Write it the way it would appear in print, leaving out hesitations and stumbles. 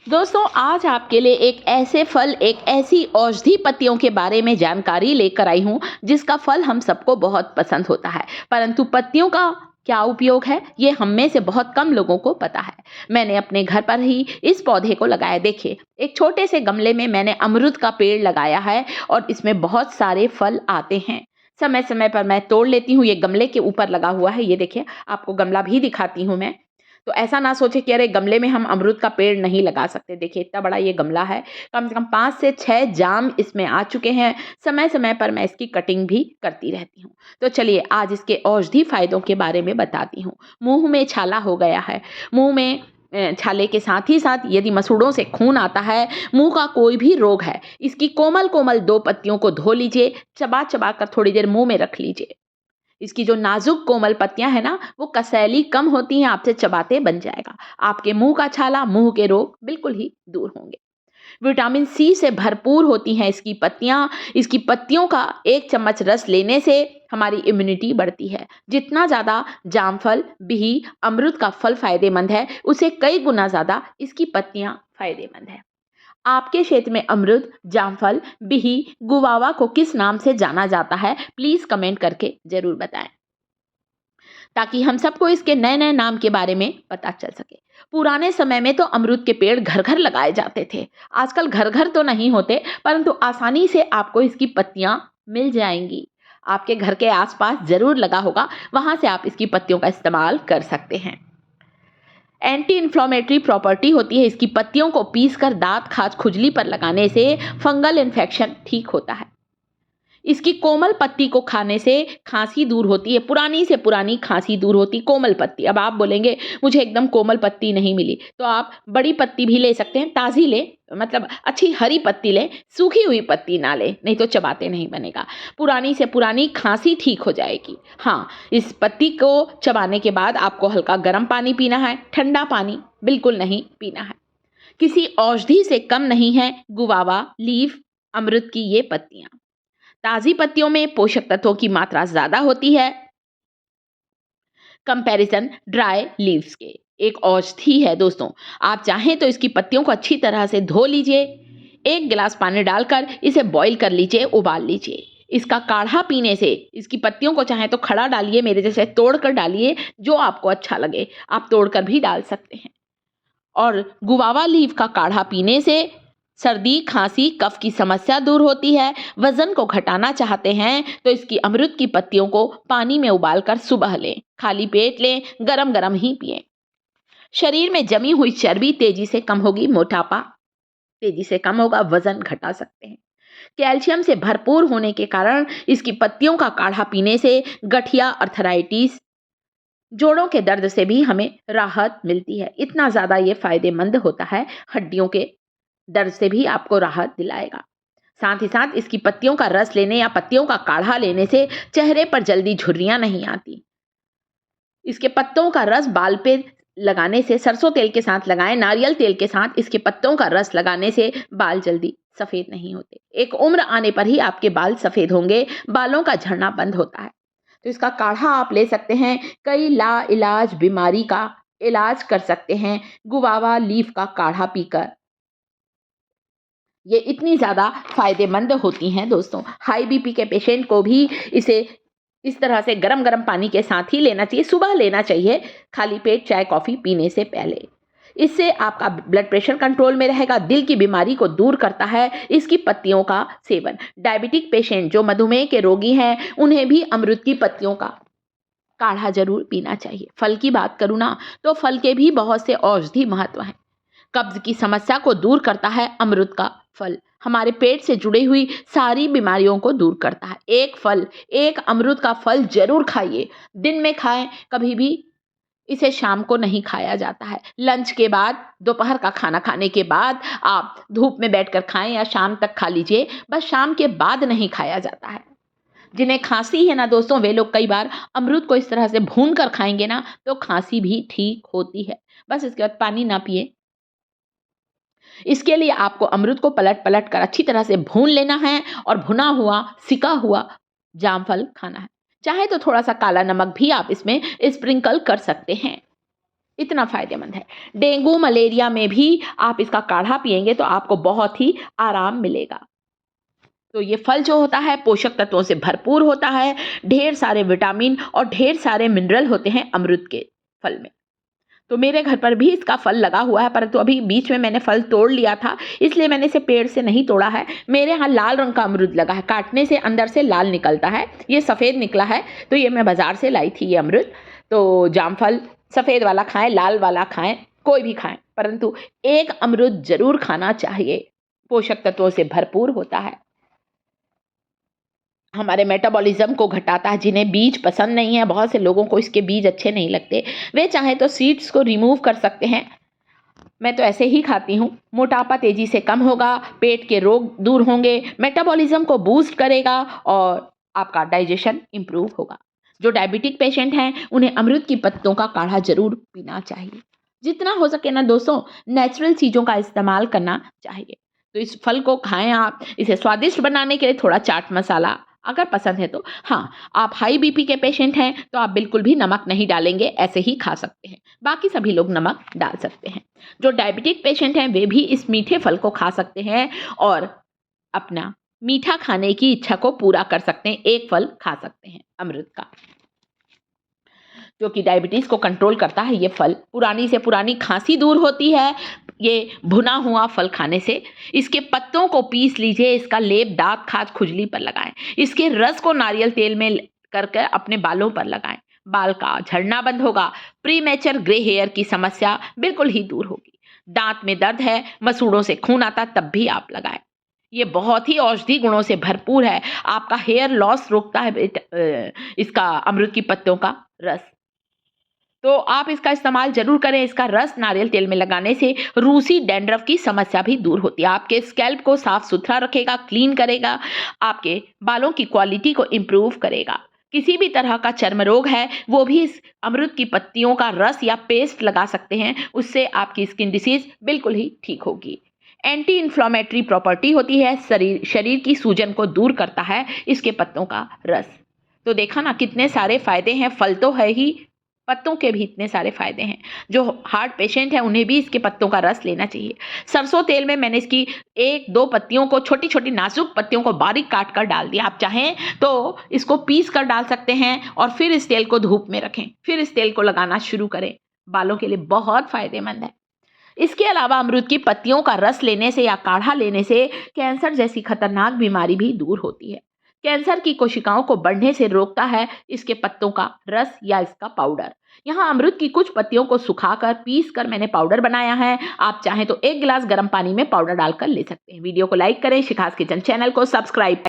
दोस्तों, आज आपके लिए एक ऐसे फल, एक ऐसी औषधि पत्तियों के बारे में जानकारी लेकर आई हूँ जिसका फल हम सबको बहुत पसंद होता है, परंतु पत्तियों का क्या उपयोग है ये हम में से बहुत कम लोगों को पता है। मैंने अपने घर पर ही इस पौधे को लगाया। देखिए, एक छोटे से गमले में मैंने अमरूद का पेड़ लगाया है और इसमें बहुत सारे फल आते हैं। समय समय पर मैं तोड़ लेती हूँ। ये गमले के ऊपर लगा हुआ है, ये देखिए, आपको गमला भी दिखाती हूँ मैं। तो ऐसा ना सोचे कि अरे गमले में हम अमरूद का पेड़ नहीं लगा सकते। देखिए, इतना बड़ा ये गमला है, कम से कम 5 से 6 जाम इसमें आ चुके हैं। समय समय पर मैं इसकी कटिंग भी करती रहती हूँ। तो चलिए आज इसके औषधि फायदों के बारे में बताती हूँ। मुंह में छाला हो गया है, मुंह में छाले के साथ ही साथ यदि मसूड़ों से खून आता है, मुंह का कोई भी रोग है, इसकी कोमल कोमल 2 पत्तियों को धो लीजिए, चबा चबा कर थोड़ी देर मुंह में रख लीजिए। इसकी जो नाजुक कोमल पत्तियां है ना, वो कसैली कम होती हैं, आपसे चबाते बन जाएगा। आपके मुंह का छाला, मुंह के रोग बिल्कुल ही दूर होंगे। विटामिन सी से भरपूर होती हैं इसकी पत्तियां। इसकी पत्तियों का 1 चम्मच रस लेने से हमारी इम्यूनिटी बढ़ती है। जितना ज़्यादा जामफल, बिही, अमरूद का फल फायदेमंद है, उसे कई गुना ज़्यादा इसकी पत्तियां फायदेमंद है। आपके क्षेत्र में अमरूद, जामफल, बिही, गुवावा को किस नाम से जाना जाता है? प्लीज कमेंट करके जरूर बताएं, ताकि हम सबको इसके नए नए नाम के बारे में पता चल सके। पुराने समय में तो अमरूद के पेड़ घर घर लगाए जाते थे। आजकल घर घर तो नहीं होते, परंतु आसानी से आपको इसकी पत्तियां मिल जाएंगी। आपके घर के आसपास जरूर लगा होगा, वहां से आप इसकी पत्तियों का इस्तेमाल कर सकते हैं। एंटी इन्फ्लामेटरी प्रॉपर्टी होती है इसकी पत्तियों को पीसकर दांत, खाज, खुजली पर लगाने से फंगल इन्फेक्शन ठीक होता है। इसकी कोमल पत्ती को खाने से खांसी दूर होती है, पुरानी से पुरानी खांसी दूर होती, कोमल पत्ती। अब आप बोलेंगे मुझे एकदम कोमल पत्ती नहीं मिली, तो आप बड़ी पत्ती भी ले सकते हैं, ताज़ी ले, मतलब अच्छी हरी पत्ती लें, सूखी हुई पत्ती ना लें, नहीं तो चबाते नहीं बनेगा। पुरानी से पुरानी खांसी ठीक हो जाएगी। हाँ, इस पत्ती को चबाने के बाद आपको हल्का गर्म पानी पीना है, ठंडा पानी बिल्कुल नहीं पीना है। किसी औषधि से कम नहीं है गुवावा लीफ, अमृत की ये पत्तियां। ताज़ी पत्तियों में पोषक तत्वों की मात्रा ज़्यादा होती है कंपैरिजन ड्राई लीव्स के। एक औषधि है दोस्तों, आप चाहें तो इसकी पत्तियों को अच्छी तरह से धो लीजिए, 1 गिलास पानी डालकर इसे बॉईल कर लीजिए, उबाल लीजिए। इसका काढ़ा पीने से, इसकी पत्तियों को चाहे तो खड़ा डालिए, मेरे जैसे तोड़ कर डालिए, जो आपको अच्छा लगे आप तोड़ कर भी डाल सकते हैं। और गुआवा लीफ का काढ़ा पीने से सर्दी, खांसी, कफ की समस्या दूर होती है। वजन को घटाना चाहते हैं तो इसकी अमरूद की पत्तियों को पानी में उबालकर सुबह लें, खाली पेट लें, गरम गरम ही पिएं। शरीर में जमी हुई चर्बी तेजी से कम होगी, मोटापा तेजी से कम होगा, वजन घटा सकते हैं। कैल्शियम से भरपूर होने के कारण इसकी पत्तियों का काढ़ा पीने से गठिया, अर्थराइटिस, जोड़ों के दर्द से भी हमें राहत मिलती है। इतना ज़्यादा ये फायदेमंद होता है, हड्डियों के दर्द से भी आपको राहत दिलाएगा। साथ ही साथ इसकी पत्तियों का रस लेने या पत्तियों का काढ़ा लेने से चेहरे पर जल्दी झुर्रियां नहीं आती। इसके पत्तों का रस बाल पे लगाने से, सरसों तेल के साथ लगाएं, नारियल तेल के साथ इसके पत्तों का रस लगाने से बाल जल्दी सफेद नहीं होते। एक उम्र आने पर ही आपके बाल सफेद होंगे, बालों का झड़ना बंद होता है। तो इसका काढ़ा आप ले सकते हैं, कई ला इलाज बीमारी का इलाज कर सकते हैं गुआवा लीफ का काढ़ा पीकर। ये इतनी ज़्यादा फायदेमंद होती हैं दोस्तों। हाई बीपी के पेशेंट को भी इसे इस तरह से गरम गरम पानी के साथ ही लेना चाहिए, सुबह लेना चाहिए, खाली पेट चाय कॉफ़ी पीने से पहले। इससे आपका ब्लड प्रेशर कंट्रोल में रहेगा, दिल की बीमारी को दूर करता है इसकी पत्तियों का सेवन। डायबिटिक पेशेंट जो मधुमेह के रोगी हैं, उन्हें भी अमरूद की पत्तियों का काढ़ा जरूर पीना चाहिए। फल की बात करूँ ना, तो फल के भी बहुत से औषधि महत्व हैं। कब्ज की समस्या को दूर करता है अमरूद का फल, हमारे पेट से जुड़ी हुई सारी बीमारियों को दूर करता है। एक फल, एक अमरूद का फल जरूर खाइए, दिन में खाएं, कभी भी इसे शाम को नहीं खाया जाता है। लंच के बाद, दोपहर का खाना खाने के बाद आप धूप में बैठकर खाएं या शाम तक खा लीजिए, बस शाम के बाद नहीं खाया जाता है। जिन्हें खांसी है ना दोस्तों, वे लोग कई बार अमरूद को इस तरह से भून कर खाएंगे ना, तो खांसी भी ठीक होती है। बस इसके बाद पानी ना पिए। इसके लिए आपको अमरूद को पलट पलट कर अच्छी तरह से भून लेना है और भुना हुआ, सिका हुआ जामफल खाना है। चाहे तो थोड़ा सा काला नमक भी आप इसमें स्प्रिंकल कर सकते हैं। इतना फ़ायदेमंद है। डेंगू, मलेरिया में भी आप इसका काढ़ा पिएँगे तो आपको बहुत ही आराम मिलेगा। तो ये फल जो होता है पोषक तत्वों से भरपूर होता है, ढेर सारे विटामिन और ढेर सारे मिनरल होते हैं अमरूद के फल में। तो मेरे घर पर भी इसका फल लगा हुआ है, परंतु अभी बीच में मैंने फल तोड़ लिया था, इसलिए मैंने इसे पेड़ से नहीं तोड़ा है। मेरे यहाँ लाल रंग का अमरूद लगा है, काटने से अंदर से लाल निकलता है, ये सफ़ेद निकला है, तो ये मैं बाज़ार से लाई थी ये अमरूद। तो जामफल सफ़ेद वाला खाएँ, लाल वाला खाएँ, कोई भी खाएँ, परंतु एक अमरूद ज़रूर खाना चाहिए, पोषक तत्वों से भरपूर होता है। हमारे मेटाबॉलिज्म को घटाता है, जिन्हें बीज पसंद नहीं है, बहुत से लोगों को इसके बीज अच्छे नहीं लगते, वे चाहे तो सीड्स को रिमूव कर सकते हैं। मैं तो ऐसे ही खाती हूँ। मोटापा तेज़ी से कम होगा, पेट के रोग दूर होंगे, मेटाबॉलिज्म को बूस्ट करेगा और आपका डाइजेशन इम्प्रूव होगा। जो डायबिटिक पेशेंट हैं, उन्हें अमरूद की पत्तों का काढ़ा ज़रूर पीना चाहिए। जितना हो सके ना दोस्तों, नेचुरल चीज़ों का इस्तेमाल करना चाहिए। तो इस फल को खाएँ आप, इसे स्वादिष्ट बनाने के लिए थोड़ा चाट मसाला अगर पसंद है तो। हाँ, आप हाई बीपी के पेशेंट हैं, तो आप बिल्कुल भी नमक नहीं डालेंगे, ऐसे ही खा सकते हैं। बाकी सभी लोग नमक डाल सकते हैं। जो डायबिटिक पेशेंट हैं, वे भी इस मीठे फल को खा सकते हैं और अपना मीठा खाने की इच्छा को पूरा कर सकते हैं। एक फल खा सकते हैं अमरूद का, जो कि डायबिटीज़ को कंट्रोल करता है। ये फल पुरानी से पुरानी खांसी दूर होती है, ये भुना हुआ फल खाने से। इसके पत्तों को पीस लीजिए, इसका लेप दाँत, खाज, खुजली पर लगाएँ। इसके रस को नारियल तेल में कर अपने बालों पर लगाएँ। बाल का झड़ना बंद होगा, प्रीमेच्योर ग्रे हेयर की समस्या बिल्कुल ही दूर होगी। दाँत में दर्द है, मसूड़ों से खून आता, तब भी आप लगाएँ। ये बहुत ही औषधि गुणों से भरपूर है, आपका हेयर लॉस रोकता है इसका अमरूद की पत्तों का रस। तो आप इसका इस्तेमाल ज़रूर करें। इसका रस नारियल तेल में लगाने से रूसी डैंड्रफ की समस्या भी दूर होती है। आपके स्कैल्प को साफ-सुथरा रखेगा, क्लीन करेगा, आपके बालों की क्वालिटी को इम्प्रूव करेगा। किसी भी तरह का चर्म रोग है, वो भी इस अमरूद की पत्तियों का रस या पेस्ट लगा सकते हैं, उससे आपकी स्किन डिसीज़ बिल्कुल ही ठीक होगी। एंटी इन्फ्लेमेटरी प्रॉपर्टी होती है, शरीर की सूजन को दूर करता है इसके पत्तों का रस। तो देखा ना कितने सारे फ़ायदे हैं, फल तो है ही, पत्तों के भी इतने सारे फ़ायदे हैं। जो हार्ट पेशेंट हैं, उन्हें भी इसके पत्तों का रस लेना चाहिए। सरसों तेल में मैंने इसकी 1-2 पत्तियों को, छोटी-छोटी नाज़ुक पत्तियों को बारीक काट कर डाल दिया। आप चाहें तो इसको पीस कर डाल सकते हैं और फिर इस तेल को धूप में रखें, फिर इस तेल को लगाना शुरू करें। बालों के लिए बहुत फ़ायदेमंद है। इसके अलावा अमरूद की पत्तियों का रस लेने से या काढ़ा लेने से कैंसर जैसी खतरनाक बीमारी भी दूर होती है। कैंसर की कोशिकाओं को बढ़ने से रोकता है इसके पत्तों का रस या इसका पाउडर। यहाँ अमरूद की कुछ पत्तियों को सुखाकर पीस कर मैंने पाउडर बनाया है। आप चाहें तो 1 गिलास गर्म पानी में पाउडर डालकर ले सकते हैं। वीडियो को लाइक करें, शिखास किचन चैनल को सब्सक्राइब